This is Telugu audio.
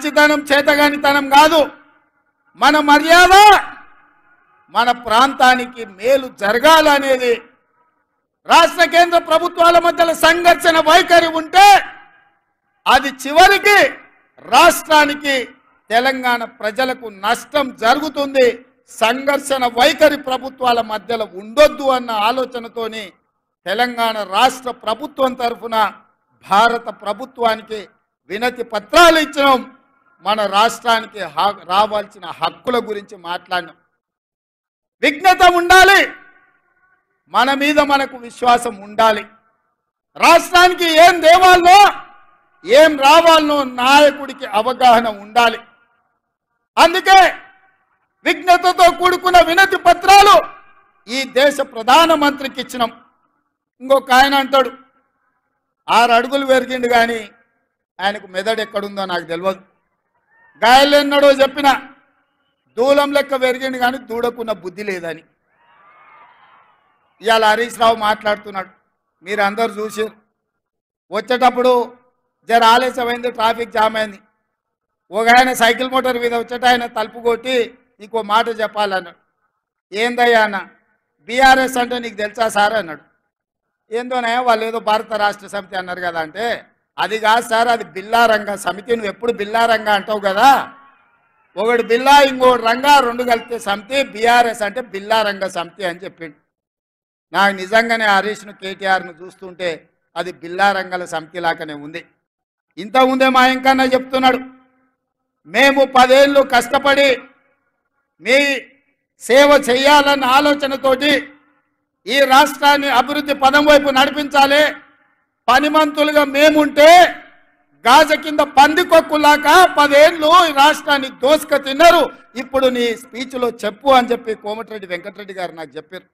మంచితనం చేతగానితనం కాదు, మన మర్యాద మన ప్రాంతానికి మేలు జరగాలనేది. రాష్ట్ర కేంద్ర ప్రభుత్వాల మధ్యలో సంఘర్షణ వైఖరి ఉంటే అది చివరికి రాష్ట్రానికి తెలంగాణ ప్రజలకు నష్టం జరుగుతుంది. సంఘర్షణ వైఖరి ప్రభుత్వాల మధ్యలో ఉండొద్దు అన్న ఆలోచనతోని తెలంగాణ రాష్ట్ర ప్రభుత్వం తరఫున భారత ప్రభుత్వానికి వినతి పత్రాలు ఇచ్చినాం. మన రాష్ట్రానికి రావాల్సిన హక్కుల గురించి మాట్లాడినాం. విజ్ఞత ఉండాలి, మన మీద మనకు విశ్వాసం ఉండాలి. రాష్ట్రానికి ఏం దేవాలనో ఏం రావాలనో నాయకుడికి అవగాహన ఉండాలి. అందుకే విజ్ఞతతో కూడుకున్న వినతి పత్రాలు ఈ దేశ ప్రధానమంత్రికి ఇచ్చినాం. ఇంకొక ఆయన అంటాడు 6 అడుగులు పెరిగిండు కానీ ఆయనకు మెదడు ఎక్కడుందో నాకు తెలియదు. గాయలు ఎన్నడో చెప్పిన దూలం లెక్క పెరిగిండు కానీ దూడకున్న బుద్ధి లేదని. ఇవాళ హరీష్ రావు మాట్లాడుతున్నాడు, మీరు అందరు చూసారు. వచ్చేటప్పుడు జర ఆలస్యమైంది, ట్రాఫిక్ జామ్ అయింది. ఒక ఆయన సైకిల్ మోటార్ మీద వచ్చేట ఆయన తలుపు కొట్టి నీకో మాట చెప్పాలన్నాడు. ఏందయ్యా అన్న, బీఆర్ఎస్ అంటే నీకు తెలుసా సార్ అన్నాడు. ఏందోనే వాళ్ళు ఏదో భారత రాష్ట్ర సమితి అన్నారు కదా అంటే, అది కాదు సార్, అది బిల్లారంగ సమితి. నువ్వు ఎప్పుడు బిల్లారంగ అంటావు కదా, ఒకటి బిల్లా ఇంకోటి రంగా, 2 కలిపితే సమితి. బీఆర్ఎస్ అంటే బిల్లారంగ సమితి అని చెప్పిండు. నాకు నిజంగానే హరీష్ను కేటీఆర్ను చూస్తుంటే అది బిల్లారంగల సమితి లాగానే ఉంది. ఇంతకుముందే మా ఇంకన్నా చెప్తున్నాడు, మేము 10 ఏళ్ళు కష్టపడి మీ సేవ చేయాలన్న ఆలోచనతోటి ఈ రాష్ట్రాన్ని అభివృద్ధి పదం వైపు నడిపించాలి. పనిమంతులుగా మేముంటే గాజ కింద పందికొక్కులాగా 10 ఏళ్ళు ఈ రాష్ట్రాన్ని దోసుక తిన్నారు. ఇప్పుడు నీ స్పీచ్లో చెప్పు అని చెప్పి కోమటిరెడ్డి వెంకటరెడ్డి గారు నాకు చెప్పారు.